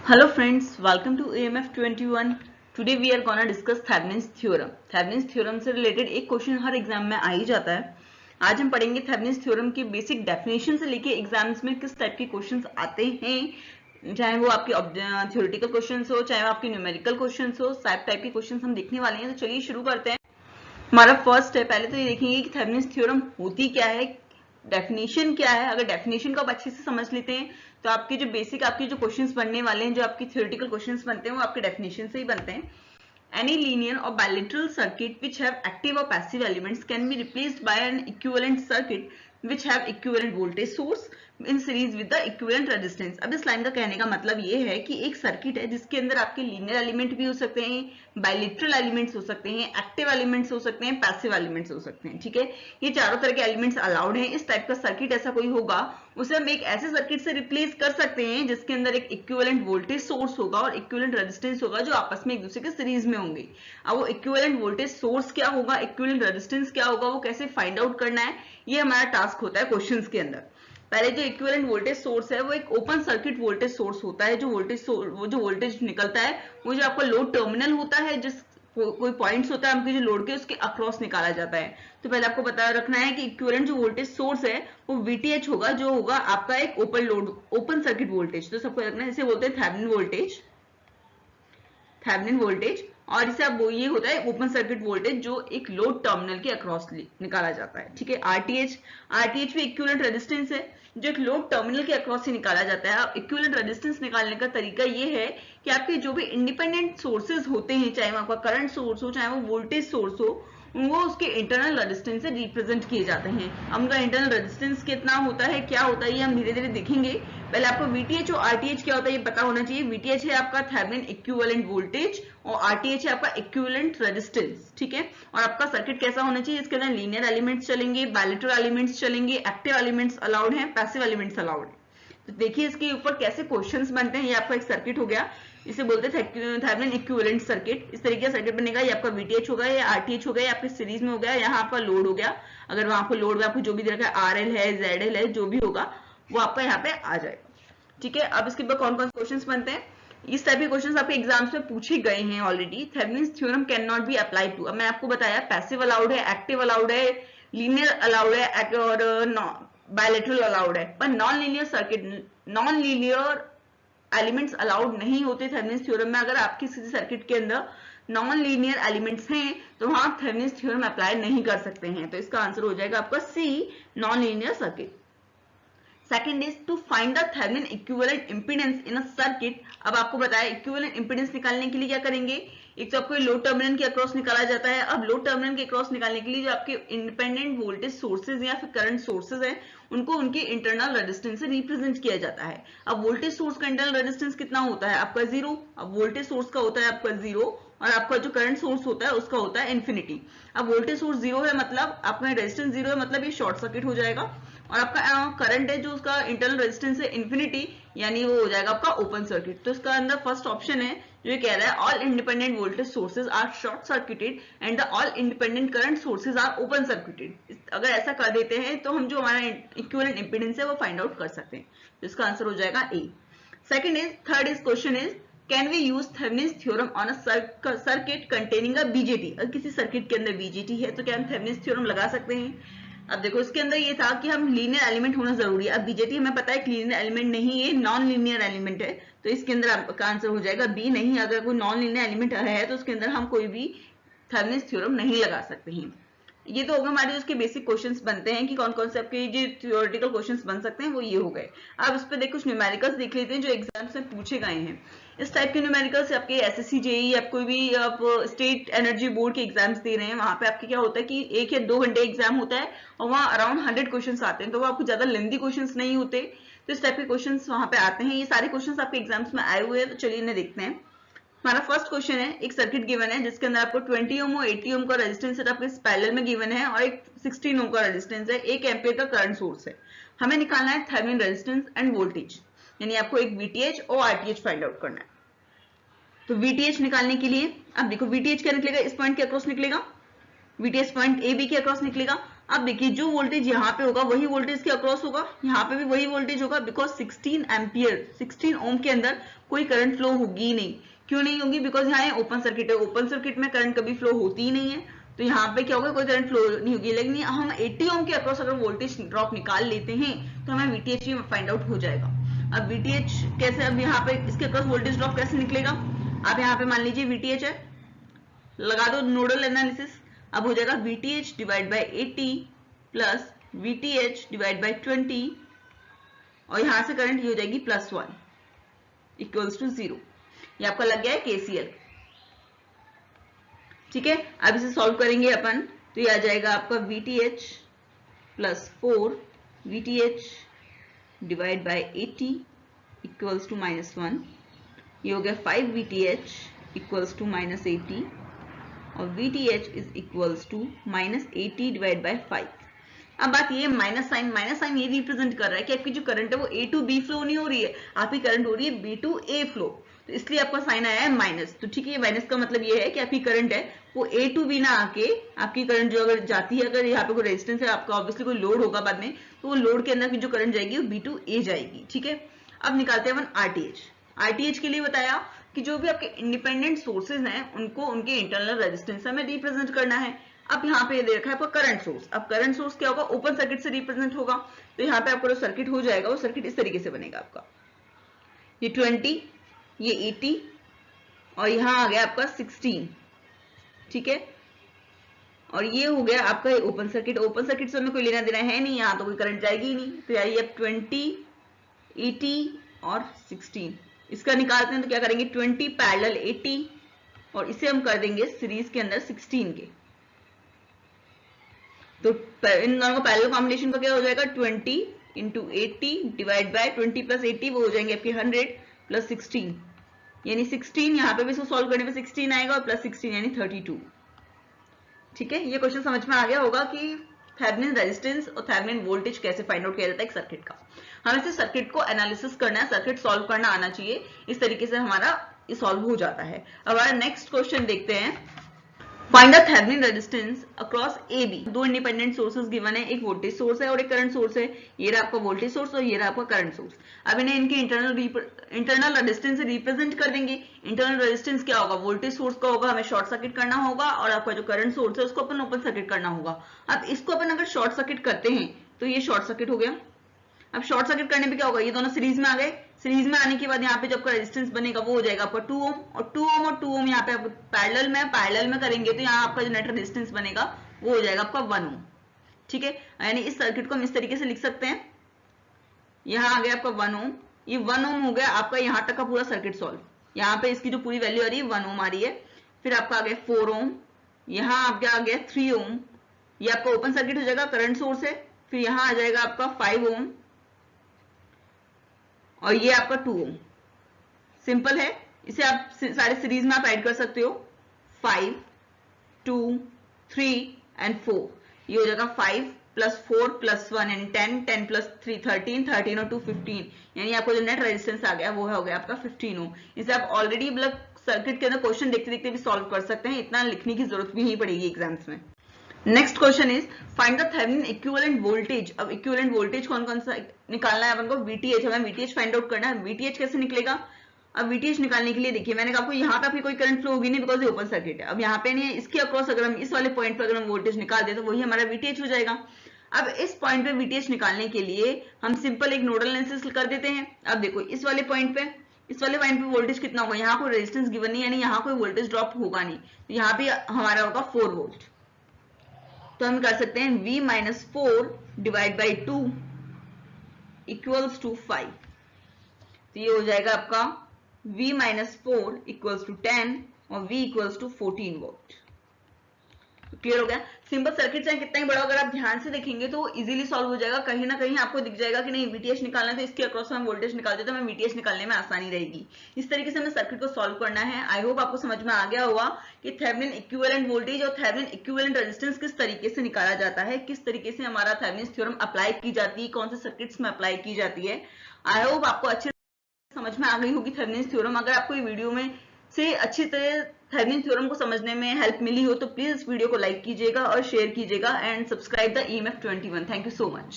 Hello friends, welcome to AMF 21. Today we are gonna discuss Thevenin's theorem. Thevenin's theorem से related एक question हर exam में आ ही जाता है. आज हम पढ़ेंगे Thevenin's theorem की बेसिक डेफिनेशन से लेके एग्जाम्स में किस टाइप के क्वेश्चंस आते हैं, चाहे वो आपके थ्योरेटिकल क्वेश्चंस हो, चाहे वो आपके न्यूमेरिकल क्वेश्चंस हो, सब टाइप के क्वेश्चंस हम देखने वाले हैं. तो चलिए शुरू करते हैं. हमारा फर्स्ट है, पहले तो ये देखेंगे कि Thevenin's theorem होती क्या है, डेफिनेशन क्या है. अगर डेफिनेशन को आप अच्छे से समझ लेते हैं तो आपके जो बेसिक आपके जो क्वेश्चंस बनने वाले हैं, जो आपके थ्योरेटिकल क्वेश्चंस बनते हैं, वो आपके डेफिनेशन से ही बनते हैं. Any linear or bilateral circuit which have active or passive elements can be replaced by an equivalent circuit which have equivalent voltage source in series with the equivalent resistance. अब इस line का कहने का मतलब ये है कि एक सर्किट है जिसके अंदर आपके लीनियर एलिमेंट भी हो सकते हैं, बायलेटरल एलिमेंट्स हो सकते हैं, एक्टिव एलिमेंट्स हो सकते हैं, पैसिव एलिमेंट्स हो सकते हैं. ठीक है, ये चारों तरह के एलिमेंट्स अलाउड हैं. इस टाइप का सर्किट ऐसा कोई होगा उसे हम एक ऐसे सर्किट से रिप्लेस कर सकते हैं जिसके अंदर एक इक्विवेलेंट वोल्टेज सोर्स होगा और इक्विवेलेंट रेजिस्टेंस होगा जो आपस में एक दूसरे के सीरीज में होंगे. अब वो इक्विवेलेंट वोल्टेज सोर्स क्या होगा, इक्विवेलेंट रेजिस्टेंस क्या होगा, वो कैसे फाइंड आउट करना है, ये हमारा टास्क होता है क्वेश्चंस के अंदर. पहले जो इक्विवेलेंट वोल्टेज सोर्स है वो एक ओपन सर्किट वोल्टेज सोर्स होता है. जो वोल्टेज निकलता है वो जो आपका लोड टर्मिनल होता है, जिस कोई पॉइंट्स होता है आपके जो लोड के, उसके अक्रॉस निकाला जाता है. तो पहले आपको पता रखना है कि इक्विवेलेंट जो वोल्टेज सोर्स है वो VTH होगा, जो होगा आपका एक ओपन सर्किट वोल्टेज. तो सबको रखना है, इसे बोलते हैं थेवेनिन वोल्टेज. और इसे अब ये होता है ओपन सर्किट वोल्टेज जो एक लोड टर्मिनल के अक्रॉस निकाला जाता है. ठीक है, आरटीएच भी इक्विवेलेंट रेजिस्टेंस है जो एक लोड टर्मिनल के अक्रॉस से निकाला जाता है. अब इक्विवेलेंट रेजिस्टेंस निकालने का तरीका ये है कि आपके जो भी इंडिपेंडेंट सोर्सेज होते हैं, चाहे वो आपका करंट सोर्स हो, चाहे वो वोल्टेज सोर्स हो, वो उसके इंटरनल रेजिस्टेंस से रिप्रेजेंट किए जाते हैं. अब उनका इंटरनल रेजिस्टेंस कितना होता है, क्या होता है, ये हम धीरे धीरे देखेंगे. पहले आपको VTH और RTH क्या होता है ये पता होना चाहिए. VTH है आपका थेवेनिन इक्विवेलेंट वोल्टेज और RTH है आपका इक्विवेलेंट रेजिस्टेंस. ठीक है, और आपका सर्किट कैसा होना चाहिए, इसके अंदर लीनियर एलिमेंट्स चलेंगे, बायलेटरल एलिमेंट्स चलेंगे, एक्टिव एलिमेंट्स अलाउड हैं, पैसिव एलिमेंट्स अलाउड है. तो देखिए इसके ऊपर कैसे क्वेश्चंस बनते हैं. ये आपका एक सर्किट हो गया, इसे बोलते हैं थेवेनिन इक्विवेलेंट सर्किट. इस तरीके का सर्किट बनेगा. ये आपका VTH होगा, या RTH होगा, या आपके सीरीज में हो गया, यहाँ आपका लोड हो गया. अगर वहां आपको लोड में आपको जो भी दे रखा है RL है, ZL है, जो भी होगा वो आपका यहाँ पे आ जाएगा. ठीक है, अब इसके बाद कौन कौन से क्वेश्चंस बनते हैं. इस टाइप के क्वेश्चंस आपके एग्जाम्स में पूछे गए हैं already. Thevenin's theorem can not be applied to. अब मैंने आपको बताया पैसिव अलाउड है, एक्टिव अलाउड है, लीनियर अलाउड है और बायलेटरल अलाउड है, पर नॉन लीनियर एलिमेंट्स अलाउड नहीं होते थेवेनिन्स थ्योरम में. अगर आपके किसी सर्किट के अंदर नॉन लीनियर एलिमेंट्स हैं तो वहां आप थेवेनिन्स थ्योरम अप्लाई नहीं कर सकते हैं. तो इसका आंसर हो जाएगा आपका C, non linear circuit. Second is to find the Thevenin equivalent impedance in a circuit. अब आपको बताया इक्विवेलेंट इंपीडेंस निकालने के लिए क्या करेंगे. एक तो आपको लोड टर्मिनल के अक्रॉस निकाला जाता है. अब लोड टर्मिनल के अक्रॉस निकालने के लिए जो आपके इंडिपेंडेंट वोल्टेज सोर्सेज या फिर करंट सोर्सेज हैं उनको उनके इंटरनल रेजिस्टेंस से रिप्रेजेंट किया जाता है. अब वोल्टेज सोर्स का इंटरनल रेजिस्टेंस कितना होता है आपका 0. अब वोल्टेज सोर्स का होता है आपका 0 और आपका जो करंट सोर्स होता है उसका होता है इन्फिनिटी. अब वोल्टेज सोर्स 0 है मतलब आपका रेजिस्टेंस 0 है, मतलब ये शॉर्ट सर्किट हो जाएगा. और आपका करंट है जो उसका इंटरनल रेजिस्टेंस है इन्फिनिटी, यानी वो हो जाएगा आपका ओपन सर्किट. तो इसका अंदर फर्स्ट ऑप्शन है जो ये कह रहा है all independent voltage sources are short circuited and the all independent current sources are open circuited. अगर ऐसा कर देते हैं तो हम जो हमारा इक्विवेलेंट इंपीडेंस है वो फाइंड आउट कर सकते हैं. तो इसका आंसर हो जाएगा A. Third is question is can we use Thevenin's theorem on a circuit containing a BJT. अगर किसी सर्किट के अंदर BJT है तो क्या हम थेवेनिन्स थ्योरम लगा सकते हैं. अब देखो इसके अंदर ये था कि हम लीनियर एलिमेंट होना जरूरी है. अब BJT हमें पता है कि लीनियर एलिमेंट नहीं है, नॉन लीनियर एलिमेंट है. तो इसके अंदर आपका आंसर हो जाएगा B. नहीं, अगर कोई नॉन लीनियर एलिमेंट है तो उसके अंदर हम कोई भी थेवेनिन्स थ्योरम नहीं लगा सकते हैं. ये तो होगा हमारे उसके बेसिक क्वेश्चंस बनते हैं कि कौन कौन से आपके जो थ्योरेटिकल क्वेश्चंस बन सकते हैं वो ये हो गए. अब इस पे कुछ न्यूमेरिकल्स देख लेते हैं जो एग्जाम्स में पूछे गए हैं. इस टाइप के न्यूमेरिकल्स आपके SSC JEE आप कोई भी आप स्टेट एनर्जी बोर्ड के एग्जाम्स दे रहे हैं, वहां पे आपके क्या होता है कि 1 या 2 घंटे एग्जाम होता है और वहाँ अराउंड 100 क्वेश्चन आते हैं. तो वो आपको ज्यादा लेंथी क्वेश्चन नहीं होते. तो इस टाइप के क्वेश्चन वहां पे आते हैं. ये सारे क्वेश्चन आपके एग्जाम्स में आए हुए हैं. तो चलिए इन्हें देखते हैं. हमारा फर्स्ट क्वेश्चन है, एक सर्किट गिवन है जिसके अंदर आपको 20 ओम और 80 ओम का रेजिस्टेंस आपके पैरेलल में गिवन है और एक 16 ओम का रेजिस्टेंस है, 1 एम्पियर का करंट सोर्स है. हमें निकालना है थेवेनिन रेजिस्टेंस एंड वोल्टेज, यानी आपको एक VTH और RTH फाइंड आउट करना है. तो VTH निकालने के लिए अब देखो VTH क्या निकलेगा, इस पॉइंट के अक्रॉस निकलेगा. VTH पॉइंट AB के अक्रॉस निकलेगा. अब देखिए जो वोल्टेज यहाँ पे होगा वही वोल्टेज के अक्रॉस होगा, यहाँ पे भी वही वोल्टेज होगा, बिकॉज 16 ओम के अंदर कोई करंट फ्लो होगी ही नहीं। क्यों नहीं होगी? बिकॉज यहाँ ओपन सर्किट है, ओपन सर्किट में करंट कभी फ्लो होती ही नहीं है, तो यहाँ पे क्या होगा, कोई करंट फ्लो नहीं होगी। लेकिन हम 80 ओम के अक्रॉस अगर वोल्टेज ड्रॉप निकाल लेते हैं तो हमें VTH फाइंड आउट हो जाएगा। अब VTH कैसे, अब यहाँ पे इसके अक्रॉस वोल्टेज ड्रॉप कैसे निकलेगा? आप यहाँ पे मान लीजिए VTH है, लगा दो नोडल एनालिसिस, अब हो जाएगा VTH divide by 80 plus VTH divide by 20, और यहां से करंट ये हो जाएगी +1 इक्वल्स टू 0। ये आपका लग गया है KCL। ठीक है, अब इसे सॉल्व करेंगे अपन, तो ये आ जाएगा आपका VTH plus 4 VTH divide by 80 equals to -1। ये हो गया 5 VTH इक्वल्स टू -80, और VTH is equals to -80 divide by 5। अब बात ये माइनस साइन ये रिप्रेजेंट कर रहा है कि आपकी जो करंट है वो A टू B फ्लो नहीं हो रही है, आपकी करंट हो रही है B टू A फ्लो, तो इसलिए आपका साइन आया है माइनस। तो ठीक है, माइनस का मतलब ये है कि आपकी करंट है वो A टू B ना आके, आपकी करंट जो अगर जाती है, अगर यहाँ पे कोई रेजिस्टेंस है, आपका ऑब्वियसली कोई लोड होगा बाद में, तो वो लोड के अंदर की जो करंट जाएगी वो B टू A जाएगी। ठीक है, अब निकालते हैं RTH। RTH के लिए बताया कि जो भी आपके इंडिपेंडेंट सोर्सेज हैं उनको उनके इंटरनल रेजिस्टेंस हमें रिप्रेजेंट करना है। अब यहाँ पे दे रखा है आपका करंट सोर्स। अब करंट सोर्स क्या होगा? ओपन सर्किट से रिप्रेजेंट होगा, तो यहाँ पे आपका जो सर्किट हो जाएगा वो सर्किट इस तरीके से बनेगा आपका, ये 20, ये 80, और यहाँ आ गया आपका 16। ठीक है, और ये हो गया आपका ओपन सर्किट। ओपन सर्किट से हमें कोई लेना देना है नहीं, यहाँ तो कोई करंट जाएगी ही नहीं, तो आइए अब 20, 80 और 16 इसका निकालते हैं। तो क्या करेंगे, 20 पैरेलल 80, और इसे हम कर देंगे सीरीज के अंदर 16 के, तो इन दोनों का पैरेलल कॉम्बिनेशन का क्या हो जाएगा, 20 इंटू 80 डिवाइड बाय 20 प्लस 80, वो हो जाएंगे आपके 100 प्लस 16, यानी 16, यहाँ पे भी इसको सॉल्व करने पे 16 आएगा, और प्लस 16 यानी 32। ठीक है, ये क्वेश्चन समझ में आ गया होगा कि थेवेनिन रेजिस्टेंस और थेवेनिन वोल्टेज कैसे फाइंड आउट किया जाता है एक सर्किट का। हमें सिर्फ सर्किट को एनालिसिस करना है, सर्किट सॉल्व करना आना चाहिए, इस तरीके से हमारा ये सॉल्व हो जाता है। अब हमारा नेक्स्ट क्वेश्चन देखते हैं, find the Thevenin resistance across AB। दो इंडिपेंडेंट सोर्सेज गिवन है, एक वोल्टेज सोर्स है और एक करंट सोर्स है। ये रहा आपका वोल्टेज सोर्स और ये रहा आपका करंट सोर्स। अब इन्हें इनके इंटरनल रेजिस्टेंस से रिप्रेजेंट कर देंगे। इंटरनल रेजिस्टेंस क्या होगा, वोल्टेज सोर्स का होगा, हमें शॉर्ट सर्किट करना होगा, और आपका जो करंट सोर्स है उसको अपन ओपन सर्किट करना होगा। अब इसको अपन अगर शॉर्ट सर्किट करते हैं तो ये शॉर्ट सर्किट हो गया। अब शॉर्ट सर्किट करने पे क्या होगा, ये दोनों सीरीज में आ गए। सीरीज में आने के बाद यहाँ पे जो आपका रेजिस्टेंस बनेगा वो हो जाएगा आपका 2 ओम, और 2 ओम और 2 ओम यहाँ पे आप पैरेलल में करेंगे तो यहाँ आपका जो नेट रेजिस्टेंस बनेगा वो हो जाएगा आपका 1 ओम। ठीक है, यानी इस सर्किट को हम इस तरीके से लिख सकते हैं, यहाँ आ गया आपका 1 ओम, ये 1 ओम हो गया आपका यहाँ तक का पूरा सर्किट सॉल्व। यहाँ पे इसकी जो पूरी वैल्यू आ रही है 1 ओम आ रही है। फिर आपका आ गया 4 ओम, यहाँ आपका आ गया 3 ओम, ये आपका ओपन सर्किट हो जाएगा, करंट सोर्स है। फिर यहाँ आ जाएगा आपका 5 ओम, और ये आपका 2 ओम। सिंपल है, इसे आप सारे सीरीज में आप ऐड कर सकते हो, 5, 2, 3 एंड 4। ये हो जाएगा 5 प्लस 4 प्लस 1 यानी 10, 10 प्लस 3 13, 13 और 2 15, यानी आपको जो नेट रेजिस्टेंस आ गया वो हो गया आपका 15 ओम। इसे आप ऑलरेडी मतलब सर्किट के अंदर क्वेश्चन देखते देखते भी सॉल्व कर सकते हैं, इतना लिखने की जरूरत भी नहीं पड़ेगी एग्जाम्स में। Next question is find the Thevenin equivalent voltage. अब इक्विवेलेंट वोल्टेज कौन कौन सा निकालना है अपन को, VTH, हमें VTH फाइंड आउट करना है। VTH कैसे निकलेगा, अब VTH निकालने के लिए देखिए मैंने कहा आपको यहाँ पे आपकी कोई करंट फ्लो होगी नहीं बिकॉज ये ओपन सर्किट है। अब यहाँ पे नहीं है, इसके अक्रॉस अगर हम इस वाले पॉइंट पर अगर हम वोल्टेज निकाल दे तो वही हमारा VTH हो जाएगा। अब इस पॉइंट पे VTH निकालने के लिए हम सिंपल एक नोडल एनालिसिस कर देते हैं। अब देखो इस वाले पॉइंट पे वोल्टेज कितना होगा, यहाँ कोई रेजिस्टेंस गिवन नहीं, यानी यहाँ कोई वोल्टेज ड्रॉप होगा नहीं, तो यहाँ पे हमारा होगा 4 वोल्ट। तो हम कर सकते हैं V minus 4 divide by 2 equals to 5। तो ये हो जाएगा आपका V माइनस 4 इक्वल्स टू 10 और V equals to 14 volt. Clear हो गया। सिंपल सर्किट चाहे कितना ही बड़ा, अगर आप ध्यान से देखेंगे तो इजीली सॉल्व हो जाएगा। कहीं ना कहीं आपको दिख जाएगा कि नहीं VTH निकालना है तो इसके अक्रॉस में हम वोल्टेज निकाल देते हैं, हमें VTH निकालने में आसानी रहेगी। इस तरीके से हमें सर्किट को सॉल्व करना है। आई होप आपको समझ में आ गया होगा कि थेवेनिन इक्विवेलेंट वोल्टेज और थेवेनिन इक्विवेलेंट रेजिस्टेंस किस तरीके से निकाला जाता है, किस तरीके से हमारा थेवेनिन थ्योरम अप्लाई की जाती है, कौन से सर्किट्स में अप्लाई की जाती है। आई होप आपको अच्छे समझ में आ गई होगी थेवेनिन थ्योरम। अगर आपको ये वीडियो में से अच्छी तरह थेवेनिन थ्योरम को समझने में हेल्प मिली हो तो प्लीज इस वीडियो को लाइक कीजिएगा और शेयर कीजिएगा and subscribe the EMF 21। Thank you so much.